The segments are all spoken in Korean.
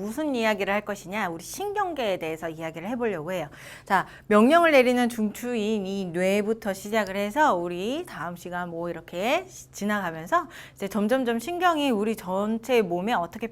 무슨 이야기를 할 것이냐? 우리 신경계에 대해서 이야기를 해보려고 해요. 자, 명령을 내리는 중추인 이 뇌부터 시작을 해서 우리 다음 시간 뭐 이렇게 지나가면서 이제 점점점 신경이 우리 전체 몸에 어떻게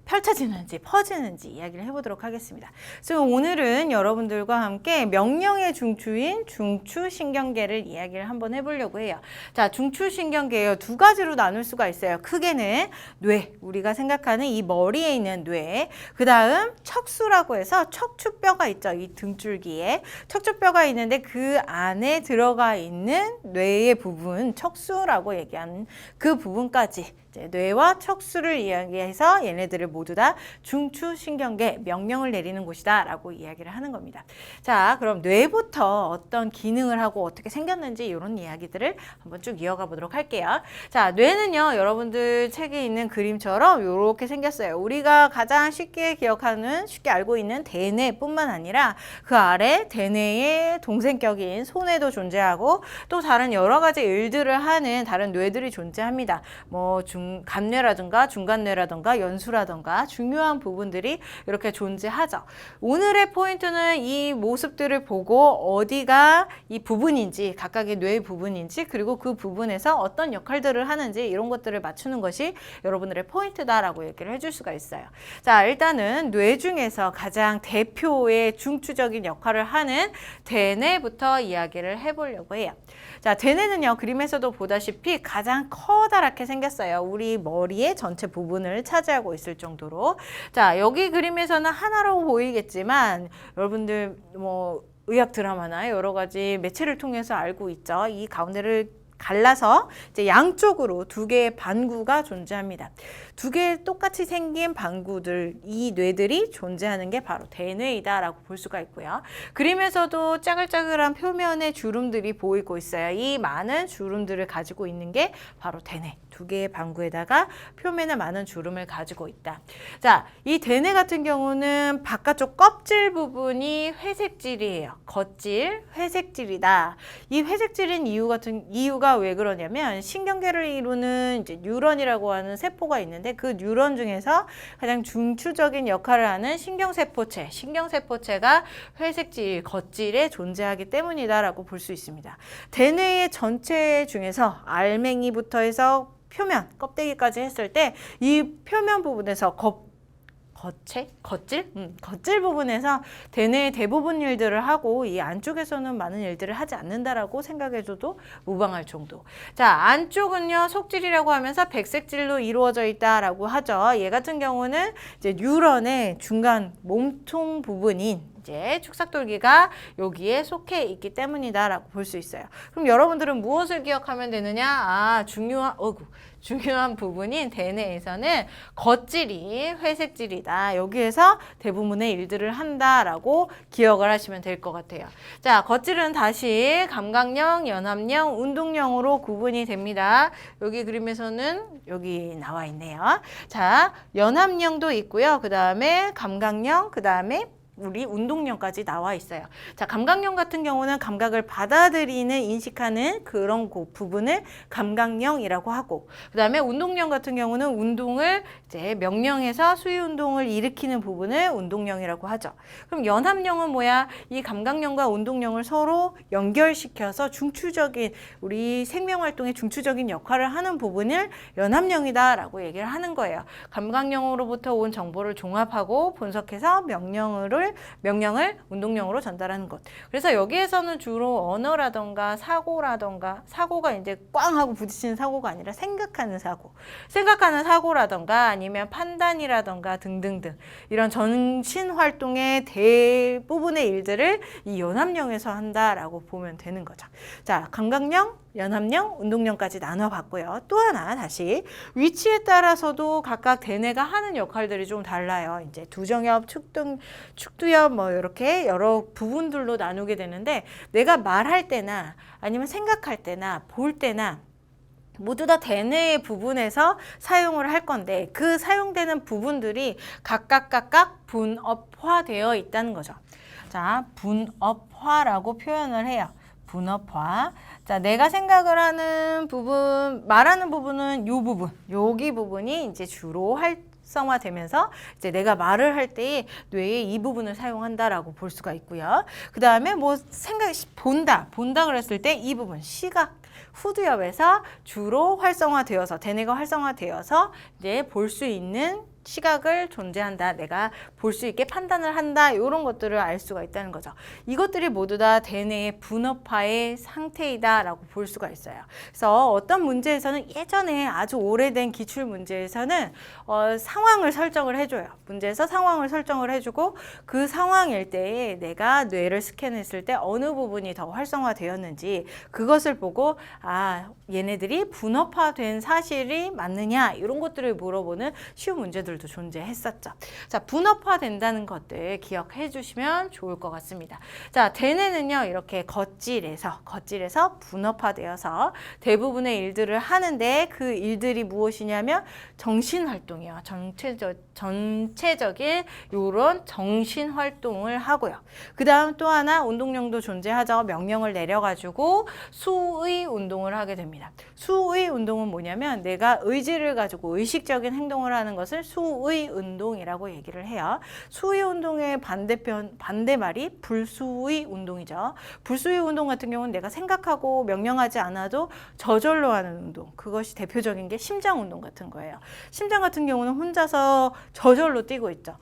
펼쳐지는지 퍼지는지 이야기를 해보도록 하겠습니다. 그래서 오늘은 여러분들과 함께 명령의 중추인 중추신경계를 이야기를 한번 해보려고 해요. 자, 중추신경계요. 두 가지로 나눌 수가 있어요. 크게는 뇌, 우리가 생각하는 이 머리에 있는 뇌, 그 다음 척수라고 해서 척추뼈가 있죠. 이 등줄기에 척추뼈가 있는데 그 안에 들어가 있는 뇌의 부분, 척수라고 얘기하는 그 부분까지 이제 뇌와 척수를 이야기해서 얘네들을 모두 다 중추신경계, 명령을 내리는 곳이다 라고 이야기를 하는 겁니다. 자, 그럼 뇌부터 어떤 기능을 하고 어떻게 생겼는지 이런 이야기들을 한번 쭉 이어가 보도록 할게요. 자, 뇌는요, 여러분들 책에 있는 그림처럼 이렇게 생겼어요. 우리가 가장 쉽게 기억하는, 쉽게 알고 있는 대뇌뿐만 아니라 그 아래 대뇌의 동생격인 소뇌도 존재하고 또 다른 여러 가지 일들을 하는 다른 뇌들이 존재합니다. 뭐 간뇌라든가 중간뇌라든가 연수라든가 중요한 부분들이 이렇게 존재하죠. 오늘의 포인트는 이 모습들을 보고 어디가 이 부분인지, 각각의 뇌의 부분인지, 그리고 그 부분에서 어떤 역할들을 하는지 이런 것들을 맞추는 것이 여러분들의 포인트다라고 얘기를 해줄 수가 있어요. 자, 일단은 뇌 중에서 가장 대표의 중추적인 역할을 하는 대뇌부터 이야기를 해보려고 해요. 자, 대뇌는요, 그림에서도 보다시피 가장 커다랗게 생겼어요. 우리 머리의 전체 부분을 차지하고 있을 정도로. 자, 여기 그림에서는 하나로 보이겠지만 여러분들 뭐 의학 드라마나 여러 가지 매체를 통해서 알고 있죠. 이 가운데를 갈라서 이제 양쪽으로 두 개의 반구가 존재합니다. 두 개의 똑같이 생긴 반구들, 이 뇌들이 존재하는 게 바로 대뇌이다라고 볼 수가 있고요. 그림에서도 짜글짜글한 표면의 주름들이 보이고 있어요. 이 많은 주름들을 가지고 있는 게 바로 대뇌. 두 개의 반구에다가 표면에 많은 주름을 가지고 있다. 자, 이 대뇌 같은 경우는 바깥쪽 껍질 부분이 회색질이에요. 겉질, 회색질이다. 이 회색질인 이유가 왜 그러냐면 신경계를 이루는 이제 뉴런이라고 하는 세포가 있는데 그 뉴런 중에서 가장 중추적인 역할을 하는 신경세포체가 회색질, 겉질에 존재하기 때문이다라고 볼 수 있습니다. 대뇌의 전체 중에서 알맹이부터 해서 표면, 껍데기까지 했을 때 이 표면 부분에서 겉질 부분에서 대뇌의 대부분 일들을 하고 이 안쪽에서는 많은 일들을 하지 않는다라고 생각해줘도 무방할 정도. 자, 안쪽은요, 속질이라고 하면서 백색질로 이루어져 있다라고 하죠. 얘 같은 경우는 이제 뉴런의 중간 몸통 부분인 이제 축삭돌기가 여기에 속해 있기 때문이다라고 볼 수 있어요. 그럼 여러분들은 무엇을 기억하면 되느냐? 아, 중요한 부분인 대뇌에서는 겉질이 회색질이다. 여기에서 대부분의 일들을 한다라고 기억을 하시면 될 것 같아요. 자, 겉질은 다시 감각령, 연합령, 운동령으로 구분이 됩니다. 여기 그림에서는 여기 나와 있네요. 자, 연합령도 있고요. 그 다음에 감각령, 그 다음에 우리 운동령까지 나와 있어요. 자, 감각령 같은 경우는 감각을 받아들이는, 인식하는 그런 그 부분을 감각령이라고 하고, 그 다음에 운동령 같은 경우는 운동을 이제 명령해서 수위 운동을 일으키는 부분을 운동령이라고 하죠. 그럼 연합령은 뭐야? 이 감각령과 운동령을 서로 연결시켜서 중추적인, 우리 생명활동의 중추적인 역할을 하는 부분을 연합령이다라고 얘기를 하는 거예요. 감각령으로부터 온 정보를 종합하고 분석해서 명령을 운동령으로 전달하는 것. 그래서 여기에서는 주로 언어라던가 사고가 이제 꽝 하고 부딪히는 사고가 아니라 생각하는 사고라던가 아니면 판단이라던가 등등등 이런 정신활동의 대부분의 일들을 이 연합령에서 한다라고 보면 되는 거죠. 자, 감각령, 연합령, 운동령까지 나눠봤고요. 또 하나 다시 위치에 따라서도 각각 대뇌가 하는 역할들이 좀 달라요. 이제 두정엽, 축두엽 뭐 이렇게 여러 부분들로 나누게 되는데 내가 말할 때나 아니면 생각할 때나 볼 때나 모두 다 대뇌의 부분에서 사용을 할 건데 그 사용되는 부분들이 각각 분업화되어 있다는 거죠. 자, 분업화라고 표현을 해요. 분업화. 자, 내가 생각을 하는 부분, 말하는 부분은 요 부분, 여기 부분이 이제 주로 활성화되면서 이제 내가 말을 할 때에 뇌의 이 부분을 사용한다라고 볼 수가 있고요. 그 다음에 뭐 본다 그랬을 때 이 부분 시각 후두엽에서 주로 활성화되어서 대뇌가 활성화되어서 이제 볼 수 있는 시각을 존재한다. 내가 볼 수 있게 판단을 한다. 이런 것들을 알 수가 있다는 거죠. 이것들이 모두 다 대뇌의 분업화의 상태이다라고 볼 수가 있어요. 그래서 어떤 문제에서는 예전에 아주 오래된 기출 문제에서는 상황을 설정을 해줘요. 문제에서 상황을 설정을 해주고 그 상황일 때에 내가 뇌를 스캔했을 때 어느 부분이 더 활성화되었는지 그것을 보고 얘네들이 분업화된 사실이 맞느냐 이런 것들을 물어보는 쉬운 문제들도 존재했었죠. 자, 분업화된다는 것들 기억해 주시면 좋을 것 같습니다. 자, 대뇌는요 이렇게 겉질에서 분업화되어서 대부분의 일들을 하는데 그 일들이 무엇이냐면 정신활동이요. 전체적인 이런 정신활동을 하고요. 그 다음 또 하나 운동량도 존재하죠. 명령을 내려가지고 수의 운동을 하게 됩니다. 수의 운동은 뭐냐면 내가 의지를 가지고 의식적인 행동을 하는 것을 수의 운동이라고 얘기를 해요. 수의 운동의 반대말이 불수의 운동이죠. 불수의 운동 같은 경우는 내가 생각하고 명령하지 않아도 저절로 하는 운동. 그것이 대표적인 게 심장 운동 같은 거예요. 심장 같은 경우는 혼자서 저절로 뛰고 있죠.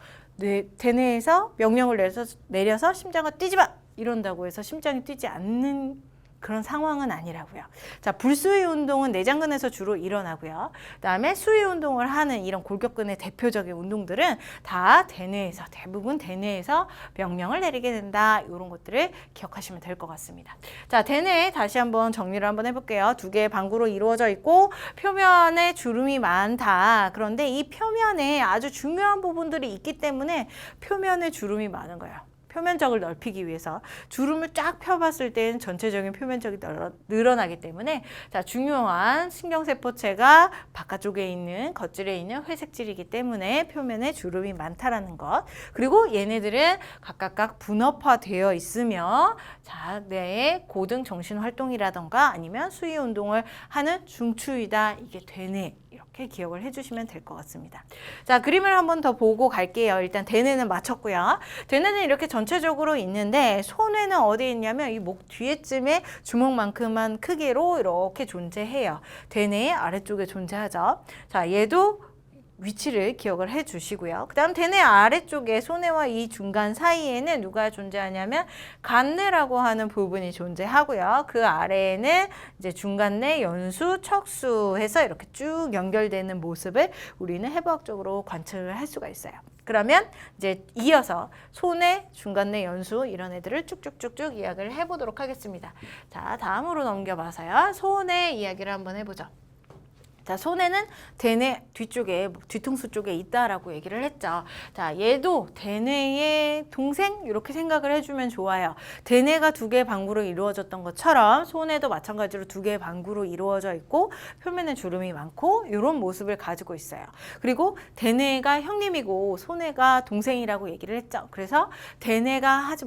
대뇌에서 명령을 내려서 심장아 뛰지 마! 이런다고 해서 심장이 뛰지 않는 그런 상황은 아니라고요. 자, 불수의 운동은 내장근에서 주로 일어나고요. 그다음에 수의 운동을 하는 이런 골격근의 대표적인 운동들은 다 대부분 대뇌에서 명령을 내리게 된다. 이런 것들을 기억하시면 될 것 같습니다. 자, 대뇌 다시 한번 정리를 한번 해볼게요. 두 개의 방구로 이루어져 있고 표면에 주름이 많다. 그런데 이 표면에 아주 중요한 부분들이 있기 때문에 표면에 주름이 많은 거예요. 표면적을 넓히기 위해서 주름을 쫙 펴봤을 때는 전체적인 표면적이 늘어나기 때문에 자, 중요한 신경세포체가 바깥쪽에 있는 겉질에 있는 회색질이기 때문에 표면에 주름이 많다라는 것. 그리고 얘네들은 각각 분업화되어 있으며 자, 뇌의 고등 정신활동이라던가 아니면 수의 운동을 하는 중추이다. 이게 대뇌. 이렇게 기억을 해주시면 될 것 같습니다. 자, 그림을 한번 더 보고 갈게요. 일단 대뇌는 마쳤고요. 대뇌는 이렇게 전체적으로 있는데 소뇌는 어디에 있냐면 이 목 뒤에쯤에 주먹만큼한 크기로 이렇게 존재해요. 대뇌의 아래쪽에 존재하죠. 자, 얘도 위치를 기억을 해 주시고요. 그 다음 대뇌 아래쪽에 소뇌와 이 중간 사이에는 누가 존재하냐면 간뇌라고 하는 부분이 존재하고요. 그 아래에는 이제 중간뇌, 연수, 척수 해서 이렇게 쭉 연결되는 모습을 우리는 해부학적으로 관측을 할 수가 있어요. 그러면 이제 이어서 소뇌, 중간뇌, 연수 이런 애들을 쭉쭉쭉쭉 이야기를 해보도록 하겠습니다. 자, 다음으로 넘겨봐서요. 소뇌 이야기를 한번 해보죠. 자, 소뇌는 대뇌 뒤쪽에 뒤통수 쪽에 있다라고 얘기를 했죠. 자, 얘도 대뇌의 동생 이렇게 생각을 해주면 좋아요. 대뇌가 두 개의 방구로 이루어졌던 것처럼 소뇌도 마찬가지로 두 개의 방구로 이루어져 있고 표면에 주름이 많고 이런 모습을 가지고 있어요. 그리고 대뇌가 형님이고 소뇌가 동생이라고 얘기를 했죠. 그래서 대뇌가 하지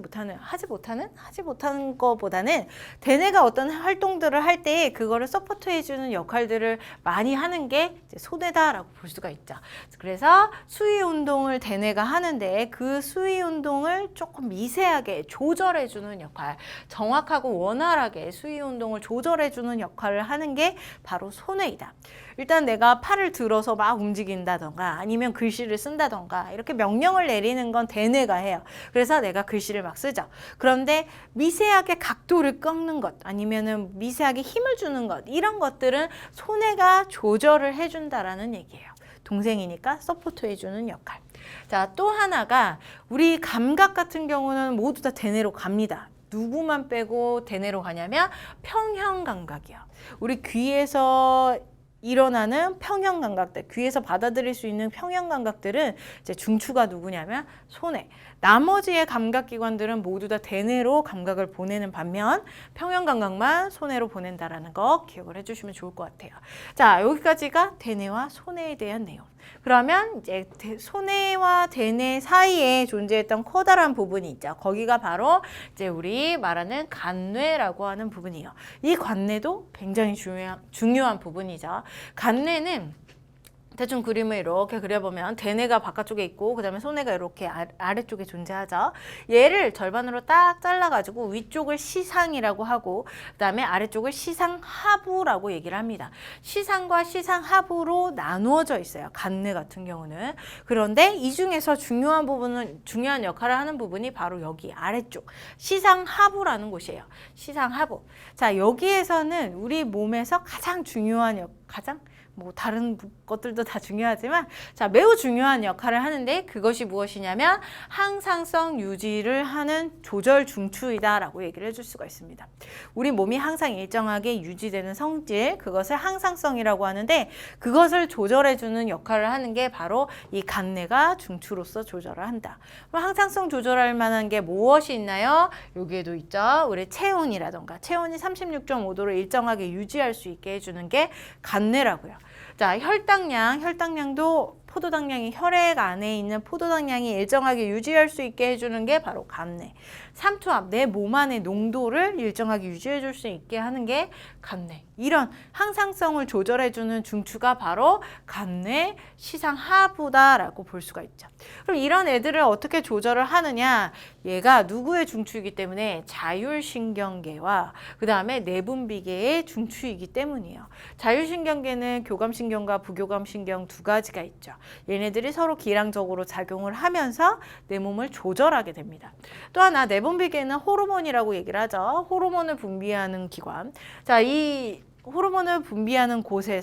못하는 것보다는 대뇌가 어떤 활동들을 할 때 그거를 서포트해주는 역할들을 많이 하는 게 이제 소뇌다라고 볼 수가 있죠. 그래서 수위 운동을 대뇌가 하는데 그 수위 운동을 조금 미세하게 조절해주는 역할, 정확하고 원활하게 수위 운동을 조절해주는 역할을 하는 게 바로 소뇌이다. 일단 내가 팔을 들어서 막 움직인다던가 아니면 글씨를 쓴다던가 이렇게 명령을 내리는 건 대뇌가 해요. 그래서 내가 글씨를 막 쓰죠. 그런데 미세하게 각도를 꺾는 것 아니면은 미세하게 힘을 주는 것 이런 것들은 소뇌가 조절을 해준다라는 얘기예요. 동생이니까 서포트 해주는 역할. 자, 또 하나가 우리 감각 같은 경우는 모두 다 대뇌로 갑니다. 누구만 빼고 대뇌로 가냐면 평형감각이요. 우리 귀에서 일어나는 평형감각들, 귀에서 받아들일 수 있는 평형감각들은 이제 중추가 누구냐면 소뇌. 나머지의 감각기관들은 모두 다 대뇌로 감각을 보내는 반면 평형감각만 소뇌로 보낸다라는 거 기억을 해주시면 좋을 것 같아요. 자, 여기까지가 대뇌와 소뇌에 대한 내용. 그러면 이제 소뇌와 대뇌 사이에 존재했던 커다란 부분이 있죠. 거기가 바로 이제 우리 말하는 간뇌라고 하는 부분이에요. 이 간뇌도 굉장히 중요한 부분이죠. 간뇌는 대충 그림을 이렇게 그려보면 대뇌가 바깥쪽에 있고 그 다음에 소뇌가 이렇게 아래쪽에 존재하죠. 얘를 절반으로 딱 잘라가지고 위쪽을 시상이라고 하고 그 다음에 아래쪽을 시상하부라고 얘기를 합니다. 시상과 시상하부로 나누어져 있어요. 간뇌 같은 경우는. 그런데 이 중에서 중요한 역할을 하는 부분이 바로 여기 아래쪽 시상하부라는 곳이에요. 시상하부. 자, 여기에서는 우리 몸에서 가장 중요한 뭐 다른 것들도 다 중요하지만 자, 매우 중요한 역할을 하는데 그것이 무엇이냐면 항상성 유지를 하는 조절 중추이다라고 얘기를 해줄 수가 있습니다. 우리 몸이 항상 일정하게 유지되는 성질, 그것을 항상성이라고 하는데 그것을 조절해주는 역할을 하는 게 바로 이 간뇌가 중추로서 조절을 한다. 그럼 항상성 조절할 만한 게 무엇이 있나요? 여기에도 있죠. 우리 체온이라던가 체온이 36.5도를 일정하게 유지할 수 있게 해주는 게 간뇌라고요. 자, 혈당량도 포도당량이 혈액 안에 있는 포도당량이 일정하게 유지할 수 있게 해주는 게 바로 간뇌. 삼투압, 내 몸 안의 농도를 일정하게 유지해 줄 수 있게 하는 게 간뇌. 이런 항상성을 조절해주는 중추가 바로 간뇌 시상하부다라고 볼 수가 있죠. 그럼 이런 애들을 어떻게 조절을 하느냐? 얘가 누구의 중추이기 때문에 자율신경계와 그 다음에 내분비계의 중추이기 때문이에요. 자율신경계는 교감신경과 부교감신경 두 가지가 있죠. 얘네들이 서로 기량적으로 작용을 하면서 내 몸을 조절하게 됩니다. 또 하나 내분비계는 호르몬이라고 얘기를 하죠. 호르몬을 분비하는 기관. 자, 이 호르몬을 분비하는 곳이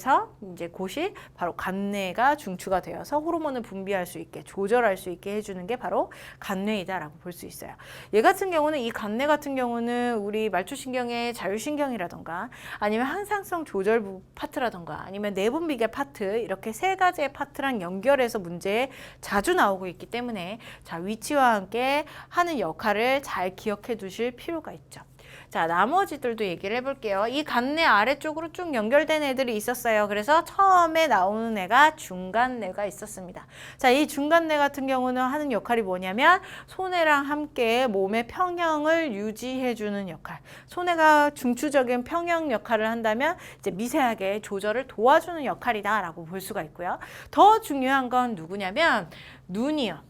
바로 간뇌가 중추가 되어서 호르몬을 분비할 수 있게 조절할 수 있게 해주는 게 바로 간뇌이다라고 볼 수 있어요. 얘 같은 경우는 이 간뇌 같은 경우는 우리 말초신경의 자율신경이라던가 아니면 항상성 조절부 파트라던가 아니면 내분비계 파트 이렇게 세 가지의 파트랑 연결해서 문제에 자주 나오고 있기 때문에 자, 위치와 함께 하는 역할을 잘 기억해 두실 필요가 있죠. 자, 나머지들도 얘기를 해볼게요. 이 간뇌 아래쪽으로 쭉 연결된 애들이 있었어요. 그래서 처음에 나오는 애가 중간뇌가 있었습니다. 자, 이 중간뇌 같은 경우는 하는 역할이 뭐냐면 소뇌랑 함께 몸의 평형을 유지해주는 역할. 소뇌가 중추적인 평형 역할을 한다면 이제 미세하게 조절을 도와주는 역할이다라고 볼 수가 있고요. 더 중요한 건 누구냐면 눈이요.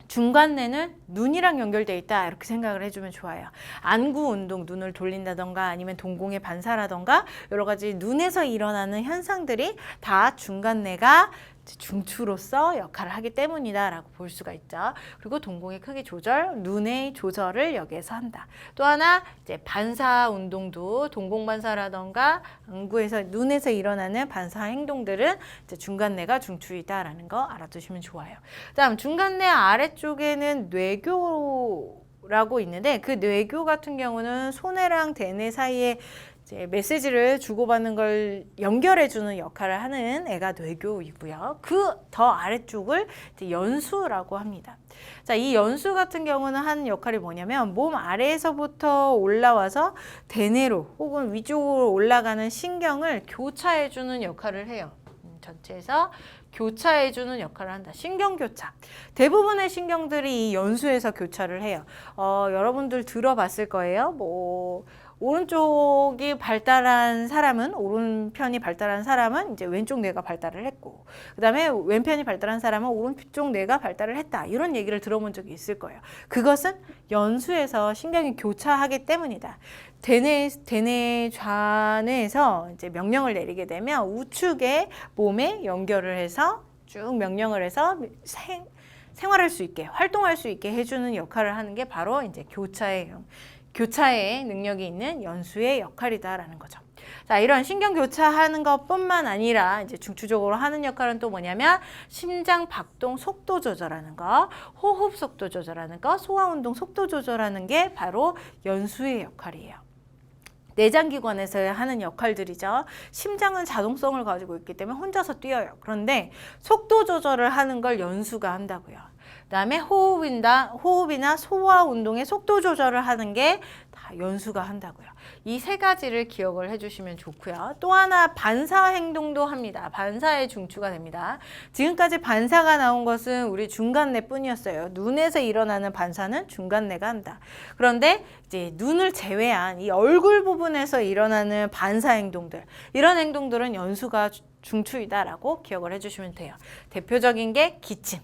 중간뇌는 눈이랑 연결되어 있다 이렇게 생각을 해주면 좋아요. 안구 운동, 눈을 돌린다던가 아니면 동공의 반사라던가 여러 가지 눈에서 일어나는 현상들이 다 중간뇌가 중추로서 역할을 하기 때문이다 라고 볼 수가 있죠. 그리고 동공의 크기 조절, 눈의 조절을 여기에서 한다. 또 하나 이제 반사 운동도 동공 반사라던가 안구에서 눈에서 일어나는 반사 행동들은 이제 중간뇌가 중추이다라는 거 알아두시면 좋아요. 다음 중간뇌 아래쪽에는 뇌교라고 있는데 그 뇌교 같은 경우는 소뇌랑 대뇌 사이에 메시지를 주고받는 걸 연결해주는 역할을 하는 애가 뇌교이고요. 그 더 아래쪽을 이제 연수라고 합니다. 자, 이 연수 같은 경우는 하는 역할이 뭐냐면 몸 아래에서부터 올라와서 대뇌로 혹은 위쪽으로 올라가는 신경을 교차해주는 역할을 해요. 전체에서 교차해주는 역할을 한다. 신경교차. 대부분의 신경들이 이 연수에서 교차를 해요. 여러분들 들어봤을 거예요. 오른쪽이 발달한 사람은 오른편이 발달한 사람은 이제 왼쪽 뇌가 발달을 했고 그다음에 왼편이 발달한 사람은 오른쪽 뇌가 발달을 했다. 이런 얘기를 들어본 적이 있을 거예요. 그것은 연수에서 신경이 교차하기 때문이다. 대뇌 좌뇌에서 이제 명령을 내리게 되면 우측의 몸에 연결을 해서 쭉 명령을 해서 생활할 수 있게 활동할 수 있게 해주는 역할을 하는 게 바로 이제 교차의 능력이 있는 연수의 역할이다라는 거죠. 자, 이런 신경 교차하는 것뿐만 아니라 이제 중추적으로 하는 역할은 또 뭐냐면 심장 박동 속도 조절하는 거, 호흡 속도 조절하는 거, 소화 운동 속도 조절하는 게 바로 연수의 역할이에요. 내장기관에서 하는 역할들이죠. 심장은 자동성을 가지고 있기 때문에 혼자서 뛰어요. 그런데 속도 조절을 하는 걸 연수가 한다고요. 그다음에 호흡이나 소화 운동의 속도 조절을 하는 게 다 연수가 한다고요. 이 세 가지를 기억을 해주시면 좋고요. 또 하나 반사 행동도 합니다. 반사의 중추가 됩니다. 지금까지 반사가 나온 것은 우리 중간뇌뿐이었어요. 눈에서 일어나는 반사는 중간뇌가 한다. 그런데 이제 눈을 제외한 이 얼굴 부분에서 일어나는 반사 행동들, 이런 행동들은 연수가 중추이다라고 기억을 해주시면 돼요. 대표적인 게 기침,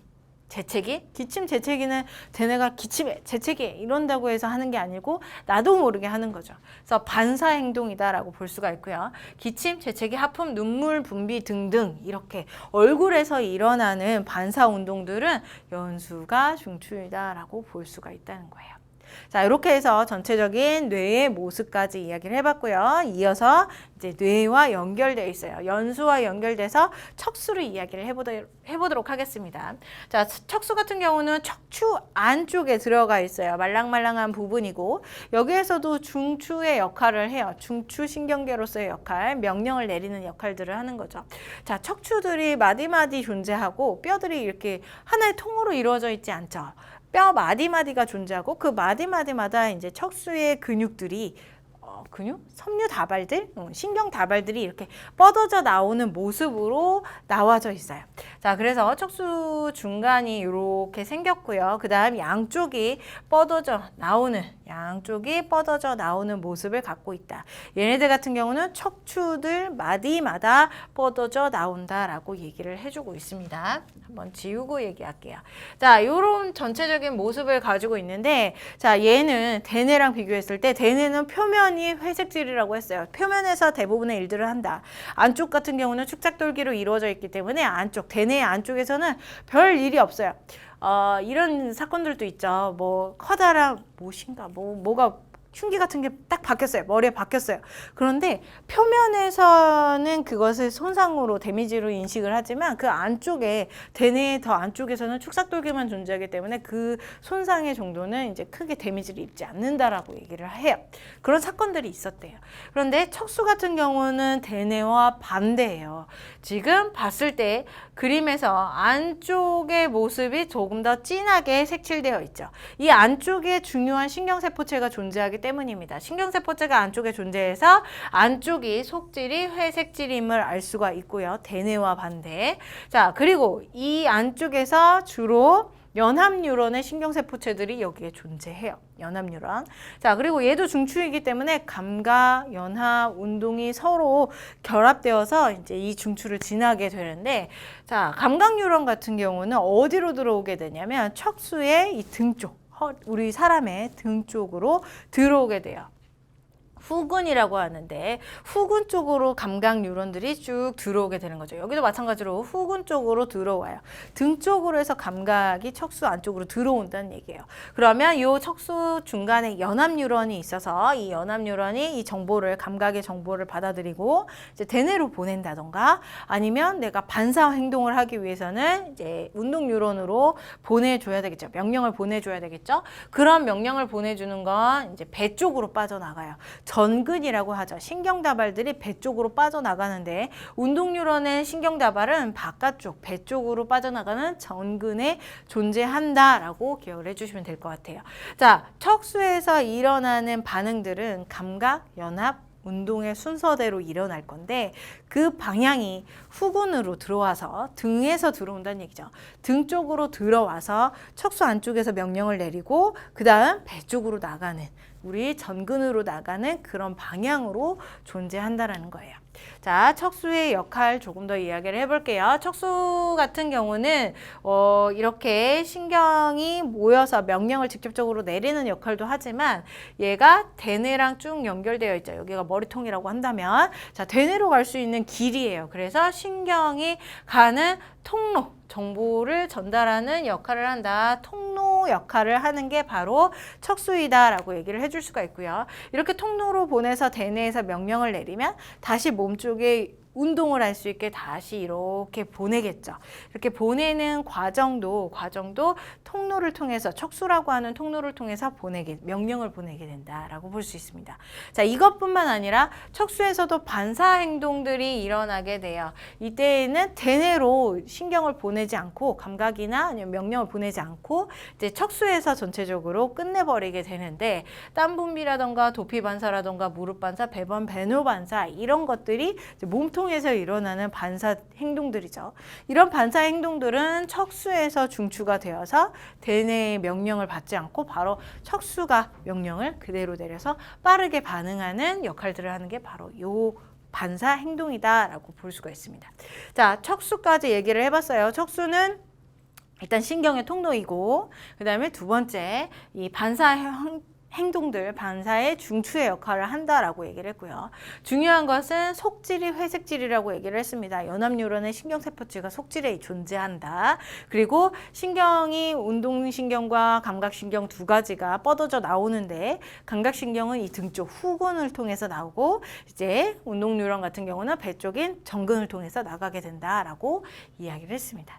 재채기. 기침, 재채기는 대뇌가 기침해, 재채기해 이런다고 해서 하는 게 아니고 나도 모르게 하는 거죠. 그래서 반사 행동이다라고 볼 수가 있고요. 기침, 재채기, 하품, 눈물 분비 등등 이렇게 얼굴에서 일어나는 반사 운동들은 연수가 중추이다라고 볼 수가 있다는 거예요. 자, 이렇게 해서 전체적인 뇌의 모습까지 이야기를 해봤고요. 이어서 이제 뇌와 연결되어 있어요. 연수와 연결돼서 척수를 이야기를 해보도록 하겠습니다. 자, 척수 같은 경우는 척추 안쪽에 들어가 있어요. 말랑말랑한 부분이고 여기에서도 중추의 역할을 해요. 중추신경계로서의 역할, 명령을 내리는 역할들을 하는 거죠. 자, 척추들이 마디마디 존재하고 뼈들이 이렇게 하나의 통으로 이루어져 있지 않죠. 뼈 마디마디가 존재하고 그 마디마디마다 이제 척수의 근육들이 섬유 다발들, 신경 다발들이 이렇게 뻗어져 나오는 모습으로 나와져 있어요. 자, 그래서 척수 중간이 이렇게 생겼고요. 그 다음 양쪽이 뻗어져 나오는 모습을 갖고 있다. 얘네들 같은 경우는 척추들 마디마다 뻗어져 나온다라고 얘기를 해주고 있습니다. 한번 지우고 얘기할게요. 자, 이런 전체적인 모습을 가지고 있는데, 자, 얘는 대뇌랑 비교했을 때 대뇌는 표면이 회색질이라고 했어요. 표면에서 대부분의 일들을 한다. 안쪽 같은 경우는 축작돌기로 이루어져 있기 때문에 대뇌 안쪽에서는 별 일이 없어요. 이런 사건들도 있죠. 뭐 커다란 뭐가 흉기 같은 게 딱 박혔어요. 머리에 박혔어요. 그런데 표면에서는 그것을 손상으로 데미지로 인식을 하지만 그 안쪽에 대뇌의 더 안쪽에서는 축삭돌기만 존재하기 때문에 그 손상의 정도는 이제 크게 데미지를 입지 않는다라고 얘기를 해요. 그런 사건들이 있었대요. 그런데 척수 같은 경우는 대뇌와 반대예요. 지금 봤을 때 그림에서 안쪽의 모습이 조금 더 진하게 색칠되어 있죠. 이 안쪽에 중요한 신경세포체가 존재하기 때문입니다. 신경세포체가 안쪽에 존재해서 안쪽이 속질이 회색질임을 알 수가 있고요. 대뇌와 반대. 자, 그리고 이 안쪽에서 주로 연합뉴런의 신경세포체들이 여기에 존재해요. 연합뉴런. 자, 그리고 얘도 중추이기 때문에 감각, 연합, 운동이 서로 결합되어서 이제 이 중추를 지나게 되는데, 자, 감각뉴런 같은 경우는 어디로 들어오게 되냐면 척수의 이 등 쪽, 우리 사람의 등 쪽으로 들어오게 돼요. 후근이라고 하는데 후근 쪽으로 감각 뉴런들이 쭉 들어오게 되는 거죠. 여기도 마찬가지로 후근 쪽으로 들어와요. 등 쪽으로 해서 감각이 척수 안쪽으로 들어온다는 얘기예요. 그러면 이 척수 중간에 연합 뉴런이 있어서 이 연합 뉴런이 이 정보를 감각의 정보를 받아들이고 이제 대뇌로 보낸다던가 아니면 내가 반사 행동을 하기 위해서는 이제 운동 뉴런으로 보내줘야 되겠죠. 명령을 보내줘야 되겠죠. 그런 명령을 보내주는 건 이제 배 쪽으로 빠져나가요. 전근이라고 하죠. 신경다발들이 배 쪽으로 빠져나가는데 운동뉴런의 신경다발은 바깥쪽 배 쪽으로 빠져나가는 전근에 존재한다라고 기억을 해주시면 될 것 같아요. 자, 척수에서 일어나는 반응들은 감각, 연합, 운동의 순서대로 일어날 건데 그 방향이 후근으로 들어와서 등에서 들어온다는 얘기죠. 등 쪽으로 들어와서 척수 안쪽에서 명령을 내리고 그 다음 배 쪽으로 나가는 우리 전근으로 나가는 그런 방향으로 존재한다라는 거예요. 자, 척수의 역할 조금 더 이야기를 해볼게요. 척수 같은 경우는 이렇게 신경이 모여서 명령을 직접적으로 내리는 역할도 하지만 얘가 대뇌랑 쭉 연결되어 있죠. 여기가 머리통이라고 한다면 자, 대뇌로 갈 수 있는 길이에요. 그래서 신경이 가는 통로, 정보를 전달하는 역할을 한다. 통로 역할을 하는 게 바로 척수이다라고 얘기를 해줄 수가 있고요. 이렇게 통로로 보내서 대뇌에서 명령을 내리면 다시 몸쪽에 운동을 할 수 있게 다시 이렇게 보내겠죠. 이렇게 보내는 과정도 통로를 통해서 척수라고 하는 통로를 통해서 명령을 보내게 된다라고 볼 수 있습니다. 자, 이것뿐만 아니라 척수에서도 반사 행동들이 일어나게 돼요. 이때에는 대뇌로 신경을 보내지 않고 감각이나 아니면 명령을 보내지 않고 이제 척수에서 전체적으로 끝내버리게 되는데 땀 분비라던가 도피 반사라던가 무릎 반사, 배번, 배뇨 반사 이런 것들이 이제 몸통에서 일어나는 반사 행동들이죠. 이런 반사 행동들은 척수에서 중추가 되어서 대뇌의 명령을 받지 않고 바로 척수가 명령을 그대로 내려서 빠르게 반응하는 역할들을 하는 게 바로 요 반사 행동이다라고 볼 수가 있습니다. 자, 척수까지 얘기를 해봤어요. 척수는 일단 신경의 통로이고, 그 다음에 두 번째 이 반사 행동들, 반사의 중추의 역할을 한다라고 얘기를 했고요. 중요한 것은 속질이 회색질이라고 얘기를 했습니다. 연합뉴런의 신경세포체가 속질에 존재한다. 그리고 신경이 운동신경과 감각신경 두 가지가 뻗어져 나오는데, 감각신경은 이 등 쪽 후근을 통해서 나오고, 이제 운동뉴런 같은 경우는 배 쪽인 정근을 통해서 나가게 된다라고 이야기를 했습니다.